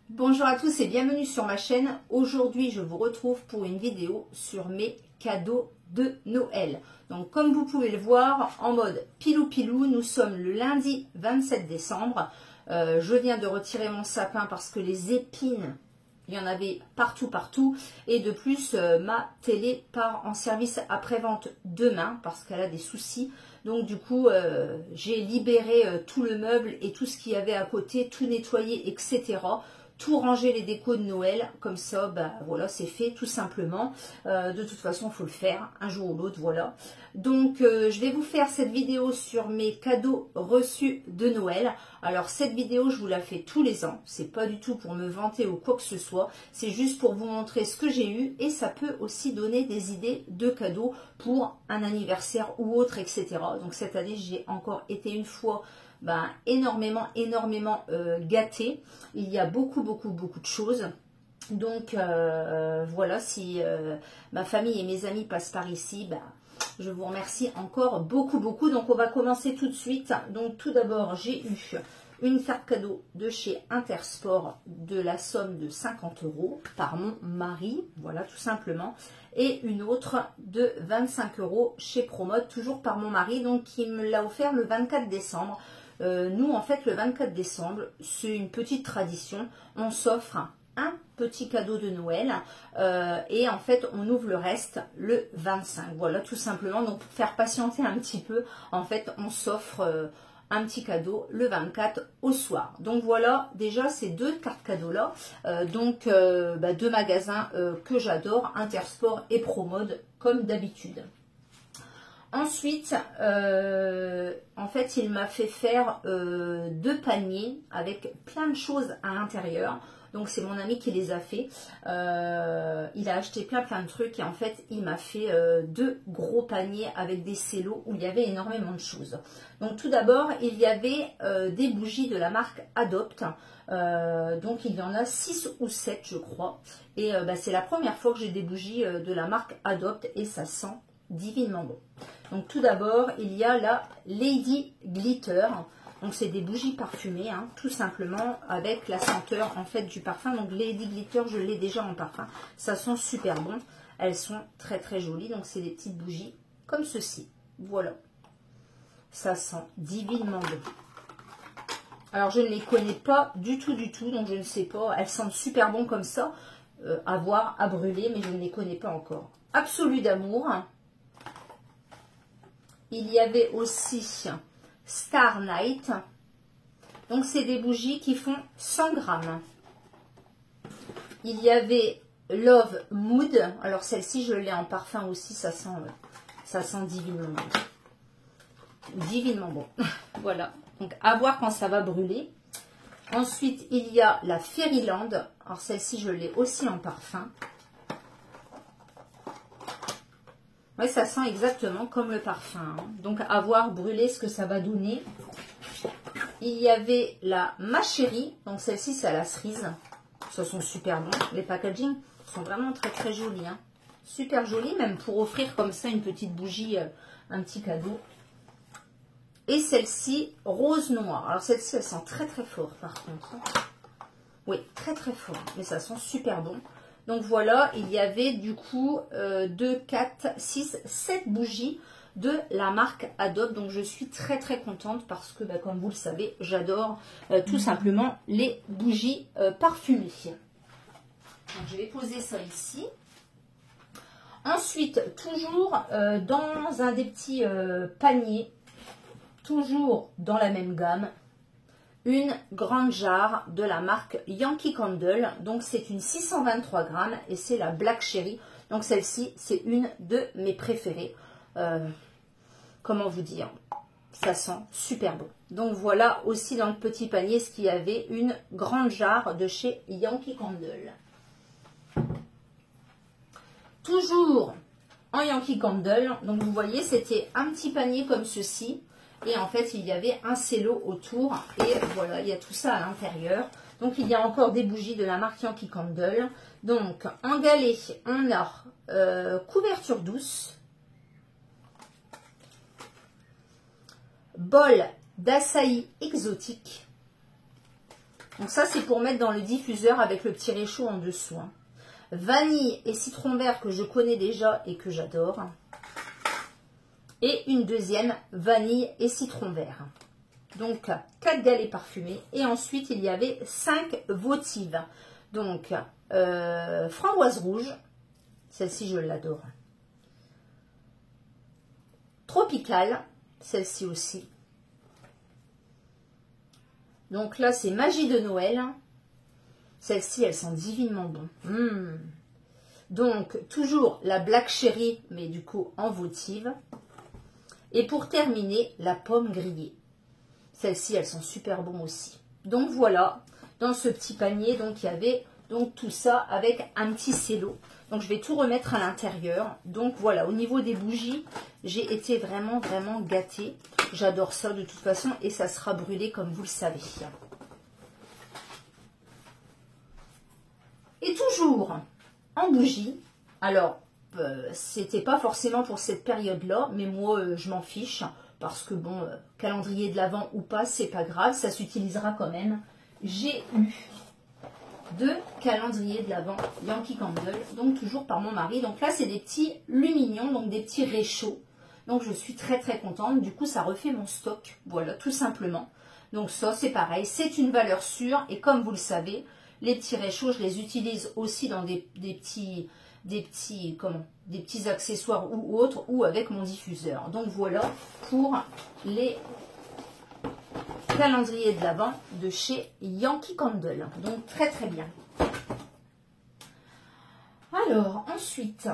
Bonjour à tous et bienvenue sur ma chaîne. Aujourd'hui, je vous retrouve pour une vidéo sur mes cadeaux de Noël. Donc, comme vous pouvez le voir, en mode pilou-pilou, nous sommes le lundi 27 décembre. Je viens de retirer mon sapin parce que les épines, il y en avait partout. Et de plus, ma télé part en service après-vente demain parce qu'elle a des soucis. Donc du coup, j'ai libéré tout le meuble et tout ce qu'il y avait à côté, tout nettoyé, etc. Tout ranger les décos de Noël, comme ça, bah, voilà, c'est fait tout simplement. De toute façon, il faut le faire un jour ou l'autre, voilà. Donc, je vais vous faire cette vidéo sur mes cadeaux reçus de Noël. Alors, cette vidéo, je vous la fais tous les ans. C'est pas du tout pour me vanter ou quoi que ce soit. C'est juste pour vous montrer ce que j'ai eu et ça peut aussi donner des idées de cadeaux pour un anniversaire ou autre, etc. Donc, cette année, j'ai encore été une fois énormément gâtée. Il y a beaucoup de choses. Donc voilà, si ma famille et mes amis passent par ici, je vous remercie encore beaucoup. Donc on va commencer tout de suite. Donc tout d'abord, j'ai eu une carte cadeau de chez Intersport de la somme de 50 € par mon mari, voilà, tout simplement. Et une autre de 25 € chez Promode, toujours par mon mari, donc qui me l'a offert le 24 décembre. Nous, en fait, le 24 décembre, c'est une petite tradition. On s'offre un petit cadeau de Noël et en fait, on ouvre le reste le 25. Voilà, tout simplement. Donc, pour faire patienter un petit peu, en fait, on s'offre un petit cadeau le 24 au soir. Donc, voilà, déjà, ces deux cartes cadeaux-là. Deux magasins que j'adore, Intersport et Promode, comme d'habitude. Ensuite, en fait, il m'a fait faire deux paniers avec plein de choses à l'intérieur. Donc, c'est mon ami qui les a fait. Il a acheté plein de trucs et en fait, il m'a fait deux gros paniers avec des cellos où il y avait énormément de choses. Donc, tout d'abord, il y avait des bougies de la marque Adopt. Donc, il y en a 6 ou 7, je crois. Et c'est la première fois que j'ai des bougies de la marque Adopt et ça sent divinement bon. Donc tout d'abord, il y a la Lady Glitter. Donc c'est des bougies parfumées, hein, tout simplement, avec la senteur en fait du parfum. Donc Lady Glitter, je l'ai déjà en parfum. Ça sent super bon. Elles sont très jolies. Donc c'est des petites bougies comme ceci. Voilà. Ça sent divinement bon. Alors je ne les connais pas du tout. Donc je ne sais pas. Elles sentent super bon comme ça. À voir, à brûler, mais je ne les connais pas encore. Absolu d'amour. Il y avait aussi Star Night. Donc, c'est des bougies qui font 100 grammes. Il y avait Love Mood. Alors, celle-ci, je l'ai en parfum aussi. Ça sent divinement bon. Divinement bon. Voilà. Donc, à voir quand ça va brûler. Ensuite, il y a la Fairyland. Alors, celle-ci, je l'ai aussi en parfum. Oui, ça sent exactement comme le parfum. Hein. Donc, à voir brûler ce que ça va donner. Il y avait la Ma Chérie. Donc, celle-ci, c'est à la cerise. Ça sent super bon. Les packaging sont vraiment très jolis. Hein. Super jolis, même pour offrir comme ça une petite bougie, un petit cadeau. Et celle-ci, rose noir. Alors, celle-ci, elle sent très fort, par contre. Oui, très fort. Mais ça sent super bon. Donc voilà, il y avait du coup 2, 4, 6, 7 bougies de la marque Adopt. Donc je suis très contente parce que comme vous le savez, j'adore tout simplement les bougies parfumées. Donc je vais poser ça ici. Ensuite, toujours dans un des petits paniers, toujours dans la même gamme, une grande jarre de la marque Yankee Candle. Donc, c'est une 623 grammes et c'est la Black Cherry. Donc, celle-ci, c'est une de mes préférées. Comment vous dire? Ça sent super bon. Donc, voilà aussi dans le petit panier ce qu'il y avait. Une grande jarre de chez Yankee Candle. Toujours en Yankee Candle. Donc, vous voyez, c'était un petit panier comme ceci. Et en fait, il y avait un cello autour. Et voilà, il y a tout ça à l'intérieur. Donc, il y a encore des bougies de la marque Yankee Candle. Donc, en galet, on a couverture douce, bol d'açaï exotique. Donc ça, c'est pour mettre dans le diffuseur avec le petit réchaud en dessous. Hein. Vanille et citron vert que je connais déjà et que j'adore. Et une deuxième, vanille et citron vert. Donc, 4 galets parfumés. Et ensuite, il y avait 5 votives. Donc, framboise rouge. Celle-ci, je l'adore. Tropicale. Celle-ci aussi. Donc là, c'est magie de Noël. Celle-ci, elle sent divinement bon. Donc, toujours la Black Cherry, mais du coup en votive. Et pour terminer, la pomme grillée. Celle-ci, elle sent super bon aussi. Donc voilà, dans ce petit panier, donc il y avait donc tout ça avec un petit cello. Donc je vais tout remettre à l'intérieur. Donc voilà, au niveau des bougies, j'ai été vraiment gâtée. J'adore ça de toute façon et ça sera brûlé comme vous le savez. Et toujours en bougie. Alors, c'était pas forcément pour cette période-là, mais moi, je m'en fiche. Parce que bon, calendrier de l'Avent ou pas, c'est pas grave, ça s'utilisera quand même. J'ai eu 2 calendriers de l'Avent Yankee Candle, donc toujours par mon mari. Donc là, c'est des petits lumignons, donc des petits réchauds. Donc je suis très contente. Du coup, ça refait mon stock. Voilà, tout simplement. Donc ça, c'est pareil, c'est une valeur sûre. Et comme vous le savez, les petits réchauds, je les utilise aussi dans des petits accessoires ou autres, ou avec mon diffuseur. Donc voilà pour les calendriers de l'Avent de chez Yankee Candle. Donc très bien. Alors ensuite,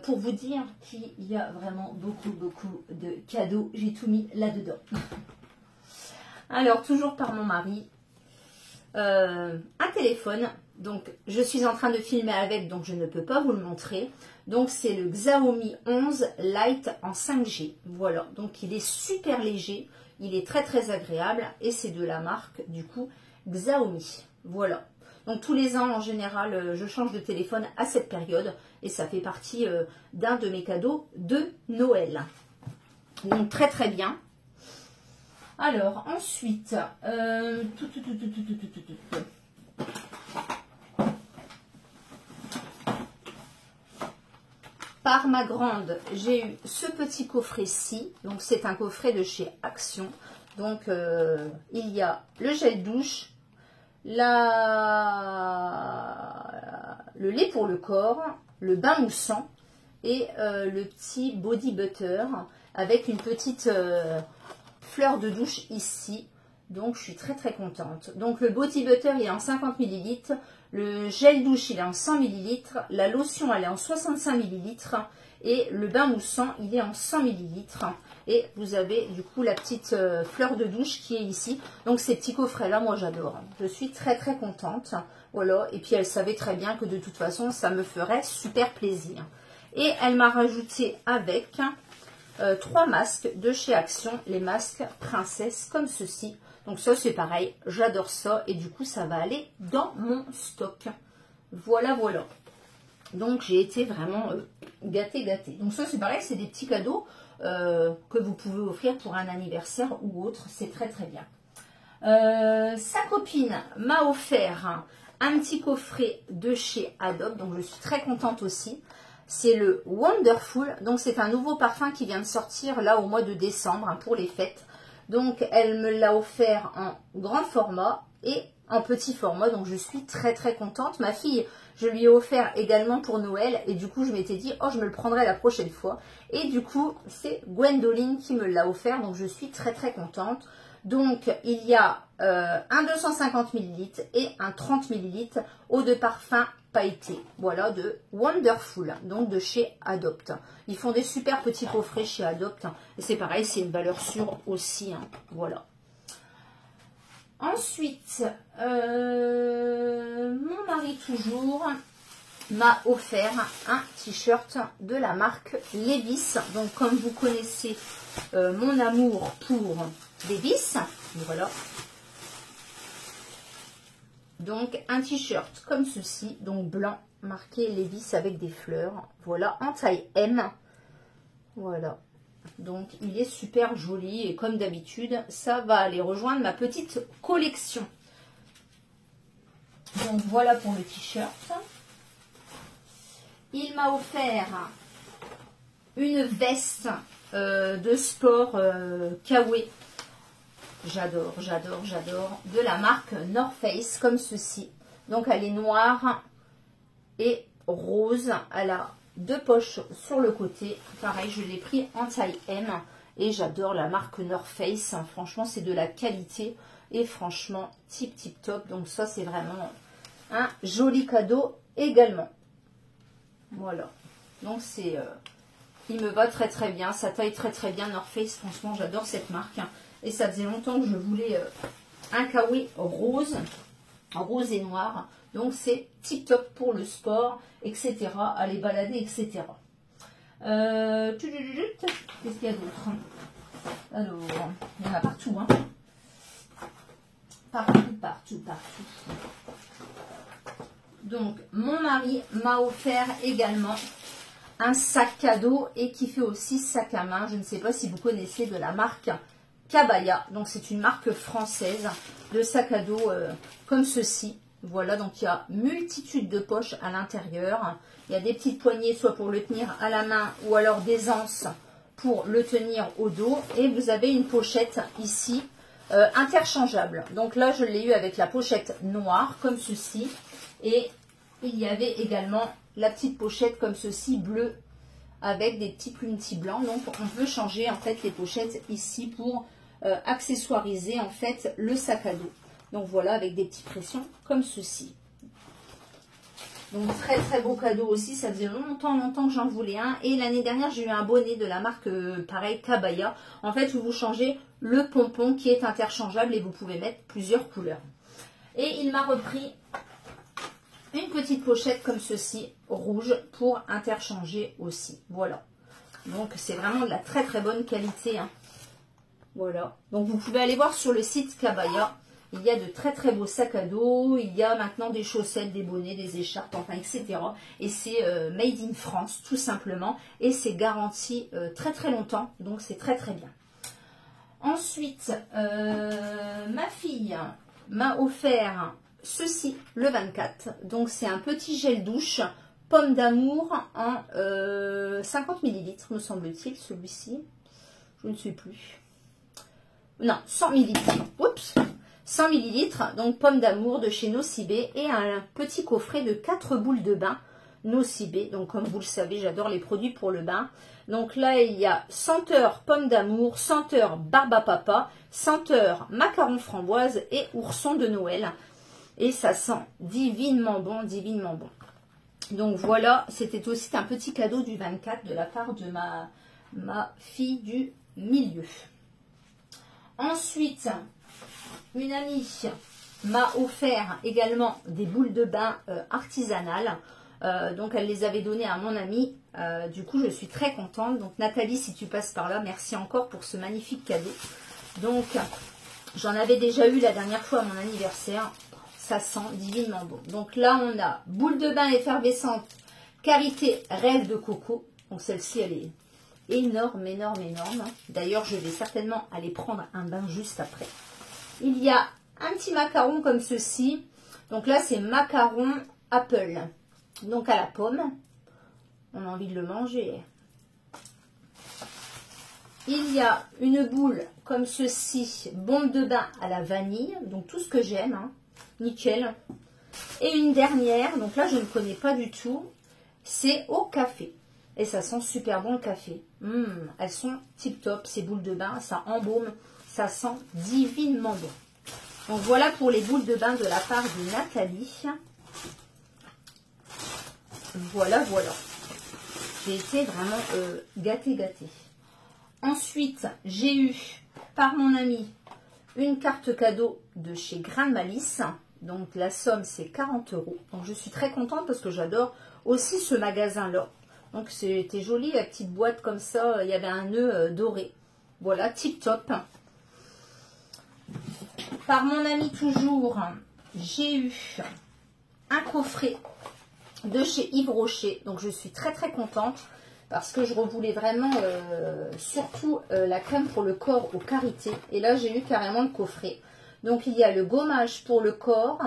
pour vous dire qu'il y a vraiment beaucoup de cadeaux, j'ai tout mis là-dedans. Alors toujours par mon mari, un téléphone. Donc je suis en train de filmer avec, donc je ne peux pas vous le montrer. Donc c'est le Xiaomi 11 Lite en 5G. Voilà, donc il est super léger, il est très agréable et c'est de la marque du coup Xiaomi. Voilà. Donc tous les ans en général je change de téléphone à cette période et ça fait partie d'un de mes cadeaux de Noël. Donc très bien. Alors ensuite, par ma grande, j'ai eu ce petit coffret-ci. Donc c'est un coffret de chez Action. Donc il y a le gel douche, le lait pour le corps, le bain moussant et le petit body butter avec une petite fleur de douche ici. Donc je suis très contente. Donc le body butter il est en 50 ml, le gel douche il est en 100 ml, la lotion elle est en 65 ml et le bain moussant il est en 100 ml. Et vous avez du coup la petite fleur de douche qui est ici. Donc ces petits coffrets là, moi j'adore. Je suis très contente. Voilà. Et puis elle savait très bien que de toute façon ça me ferait super plaisir. Et elle m'a rajouté avec 3 masques de chez Action, les masques princesse comme ceci. Donc ça c'est pareil, j'adore ça et du coup ça va aller dans mon stock. Voilà. Donc j'ai été vraiment gâtée. Donc ça c'est pareil, c'est des petits cadeaux que vous pouvez offrir pour un anniversaire ou autre, c'est très bien. Sa copine m'a offert un petit coffret de chez Adobe, donc je suis très contente aussi. C'est le Wonderful, donc c'est un nouveau parfum qui vient de sortir là au mois de décembre hein, pour les fêtes. Donc elle me l'a offert en grand format et en petit format, donc je suis très contente. Ma fille, je lui ai offert également pour Noël et du coup je m'étais dit oh je me le prendrai la prochaine fois. Et du coup c'est Gwendoline qui me l'a offert, donc je suis très contente. Donc il y a un 250 ml et un 30 ml eau de parfum pailleté, voilà, de Wonderful, donc de chez Adopt. Ils font des super petits coffrets chez Adopt, et c'est pareil, c'est une valeur sûre aussi, hein, voilà. Ensuite, mon mari toujours m'a offert un t-shirt de la marque Levi's. Donc comme vous connaissez mon amour pour Levi's, voilà. Donc un t-shirt comme ceci, donc blanc, marqué Levi's avec des fleurs. Voilà, en taille M. Voilà. Donc il est super joli et comme d'habitude, ça va aller rejoindre ma petite collection. Donc voilà pour le t-shirt. Il m'a offert une veste de sport Kawaii. J'adore, j'adore, j'adore. De la marque North Face, comme ceci. Donc, elle est noire et rose. Elle a deux poches sur le côté. Pareil, je l'ai pris en taille M. Et j'adore la marque North Face. Franchement, c'est de la qualité. Et franchement, tip, tip, top. Donc, ça, c'est vraiment un joli cadeau également. Voilà. Donc, c'est... il me va très, très bien. Ça taille très, très bien North Face. Franchement, j'adore cette marque. Et ça faisait longtemps que je voulais un kawaii rose et noir. Donc c'est tip top pour le sport, etc. Aller balader, etc. Qu'est-ce qu'il y a d'autre? Alors, il y en a partout. Hein. Partout, partout, partout. Donc, mon mari m'a offert également un sac cadeau et qui fait aussi sac à main. Je ne sais pas si vous connaissez de la marque Kabaya, donc c'est une marque française de sac à dos comme ceci. Voilà, donc il y a multitude de poches à l'intérieur. Il y a des petites poignées, soit pour le tenir à la main ou alors des anses pour le tenir au dos. Et vous avez une pochette ici interchangeable. Donc là, je l'ai eu avec la pochette noire comme ceci. Et il y avait également la petite pochette comme ceci, bleue, avec des petits plumetis blancs. Donc on peut changer en fait les pochettes ici pour accessoiriser en fait le sac à dos. Donc voilà, avec des petites pressions comme ceci. Donc très très beau cadeau aussi, ça faisait longtemps que j'en voulais un. Et l'année dernière j'ai eu un bonnet de la marque pareil Kabaya. En fait où vous changez le pompon qui est interchangeable et vous pouvez mettre plusieurs couleurs. Et il m'a repris une petite pochette comme ceci, rouge, pour interchanger aussi. Voilà. Donc c'est vraiment de la très très bonne qualité. Hein. Voilà. Donc vous pouvez aller voir sur le site Kabaya. Il y a de très très beaux sacs à dos. Il y a maintenant des chaussettes, des bonnets, des écharpes, enfin etc. Et c'est made in France tout simplement. Et c'est garanti très très longtemps. Donc c'est très très bien. Ensuite, ma fille m'a offert ceci le 24. Donc c'est un petit gel douche pomme d'amour en 50 ml me semble-t-il, celui-ci. Je ne sais plus. Non, 100 ml. Oups, 100 ml. Donc pomme d'amour de chez Nocibé et un petit coffret de 4 boules de bain Nocibé. Donc comme vous le savez, j'adore les produits pour le bain. Donc là, il y a senteur pomme d'amour, senteur barbe à papa, senteur macaron framboise et ourson de Noël. Et ça sent divinement bon, divinement bon. Donc voilà, c'était aussi un petit cadeau du 24 de la part de ma fille du milieu. Ensuite, une amie m'a offert également des boules de bain artisanales. Donc elle les avait données à mon amie. Du coup, je suis très contente. Donc Nathalie, si tu passes par là, merci encore pour ce magnifique cadeau. Donc, j'en avais déjà eu la dernière fois à mon anniversaire. Ça sent divinement bon. Donc là, on a boule de bain effervescente, karité rêve de coco. Donc celle-ci, elle est énorme, énorme, énorme. D'ailleurs, je vais certainement aller prendre un bain juste après. Il y a un petit macaron comme ceci. Donc là, c'est macaron apple. Donc à la pomme. On a envie de le manger. Il y a une boule comme ceci, bombe de bain à la vanille. Donc tout ce que j'aime, hein. Nickel. Et une dernière, donc là je ne connais pas du tout, c'est au café. Et ça sent super bon le café. Elles sont tip top, ces boules de bain, ça embaume, ça sent divinement bon. Donc voilà pour les boules de bain de la part de Nathalie. Voilà, voilà. J'ai été vraiment gâtée. Ensuite, j'ai eu par mon ami une carte cadeau de chez Grain de Malice. Donc la somme c'est 40 €. Donc je suis très contente parce que j'adore aussi ce magasin-là. Donc c'était joli, la petite boîte comme ça. Il y avait un nœud doré. Voilà, tip top. Par mon ami toujours, j'ai eu un coffret de chez Yves Rocher. Donc, je suis très très contente parce que je voulais vraiment surtout la crème pour le corps au karité. Et là, j'ai eu carrément le coffret. Donc, il y a le gommage pour le corps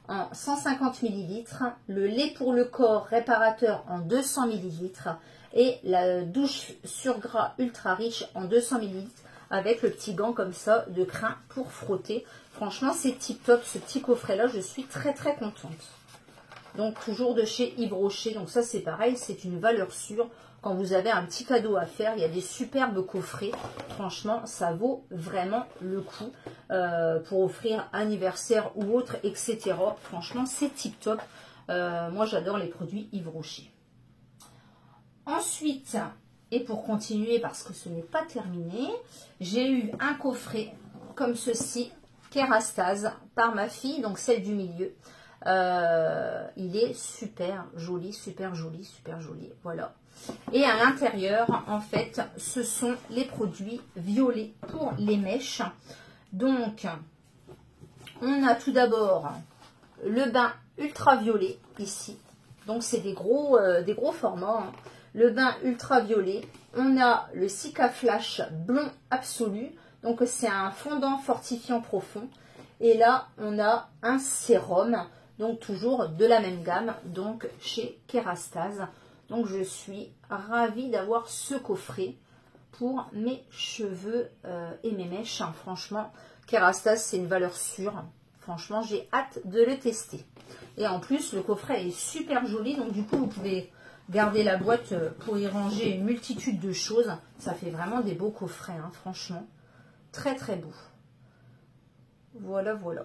en 150 ml, le lait pour le corps réparateur en 200 ml et la douche sur gras ultra riche en 200 ml avec le petit gant comme ça de crin pour frotter. Franchement, c'est tip top ce petit coffret là, je suis très très contente. Donc toujours de chez Yves Rocher, donc ça c'est pareil, c'est une valeur sûre. Quand vous avez un petit cadeau à faire, il y a des superbes coffrets. Franchement, ça vaut vraiment le coup pour offrir anniversaire ou autre, etc. Franchement, c'est tip top. Moi, j'adore les produits Yves Rocher. Ensuite, et pour continuer, parce que ce n'est pas terminé, j'ai eu un coffret comme ceci, Kérastase, par ma fille, donc celle du milieu. Il est super joli, super joli, super joli. Voilà. Et à l'intérieur, en fait, ce sont les produits violets pour les mèches. Donc, on a tout d'abord le bain ultraviolet ici. Donc, c'est des gros formats. Hein. Le bain ultraviolet. On a le Cica Flash blond absolu. Donc, c'est un fondant fortifiant profond. Et là, on a un sérum. Donc, toujours de la même gamme. Donc, chez Kérastase. Donc, je suis ravie d'avoir ce coffret pour mes cheveux et mes mèches. Hein. Franchement, Kérastase, c'est une valeur sûre. Franchement, j'ai hâte de le tester. Et en plus, le coffret est super joli. Donc, du coup, vous pouvez garder la boîte pour y ranger une multitude de choses. Ça fait vraiment des beaux coffrets, hein, franchement. Très, très beau. Voilà, voilà.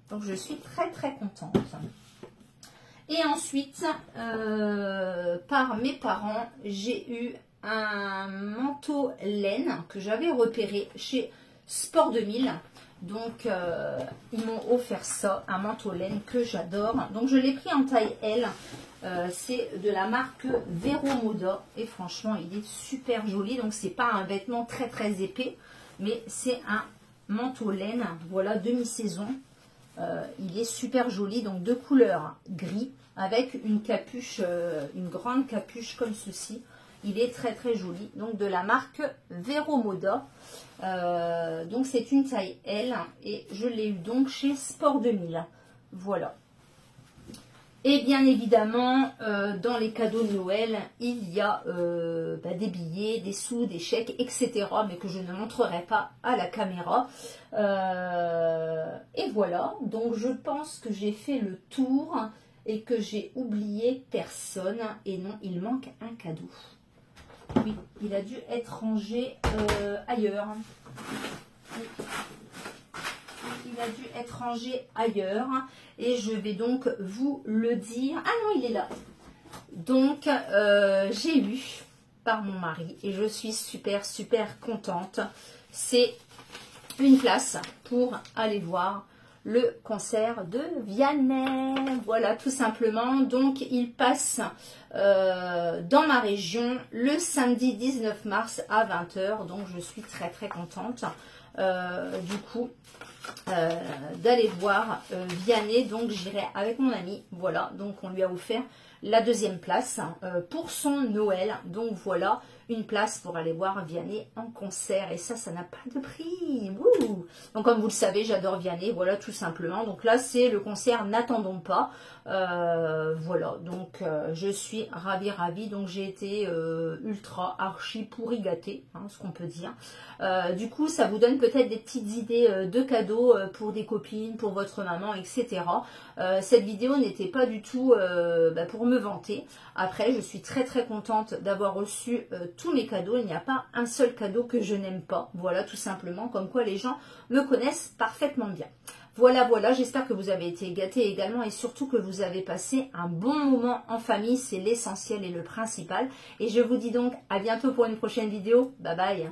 Donc, je suis très, très contente. Et ensuite, par mes parents, j'ai eu un manteau laine que j'avais repéré chez Sport 2000. Donc, ils m'ont offert ça, un manteau laine que j'adore. Donc, je l'ai pris en taille L. C'est de la marque Vero Moda. Et franchement, il est super joli. Donc, c'est pas un vêtement très, très épais. Mais c'est un manteau laine. Voilà, demi-saison. Il est super joli, donc de couleur gris avec une capuche, une grande capuche comme ceci. Il est très très joli, donc de la marque Vero Moda. Donc c'est une taille L et je l'ai eu donc chez Sport 2000. Voilà. Et bien évidemment, dans les cadeaux de Noël, il y a des billets, des sous, des chèques, etc. Mais que je ne montrerai pas à la caméra. Et voilà, donc je pense que j'ai fait le tour et que j'ai oublié personne. Et non, il manque un cadeau. Oui, il a dû être rangé ailleurs. Oui. Il a dû être rangé ailleurs et je vais donc vous le dire. Ah non, il est là. Donc, j'ai eu par mon mari et je suis super, super contente. C'est une place pour aller voir le concert de Vianney. Voilà, tout simplement. Donc, il passe dans ma région le samedi 19 mars à 20 h. Donc, je suis très, très contente. Du coup, d'aller voir Vianney. Donc j'irai avec mon ami. Voilà, donc on lui a offert la deuxième place pour son Noël. Donc voilà, une place pour aller voir Vianney en concert. Et ça n'a pas de prix. Wouh. Donc comme vous le savez, j'adore Vianney. Voilà, tout simplement. Donc là, c'est le concert N'attendons pas. Voilà, donc je suis ravie. Donc j'ai été ultra archi pourri gâtée, hein, ce qu'on peut dire. Du coup, ça vous donne peut-être des petites idées de cadeaux pour des copines, pour votre maman, etc. Cette vidéo n'était pas du tout pour me vanter. Après, je suis très très contente d'avoir reçu tous mes cadeaux. Il n'y a pas un seul cadeau que je n'aime pas. Voilà, tout simplement, comme quoi les gens me connaissent parfaitement bien. Voilà, j'espère que vous avez été gâtés également et surtout que vous avez passé un bon moment en famille. C'est l'essentiel et le principal. Et je vous dis donc à bientôt pour une prochaine vidéo. Bye bye.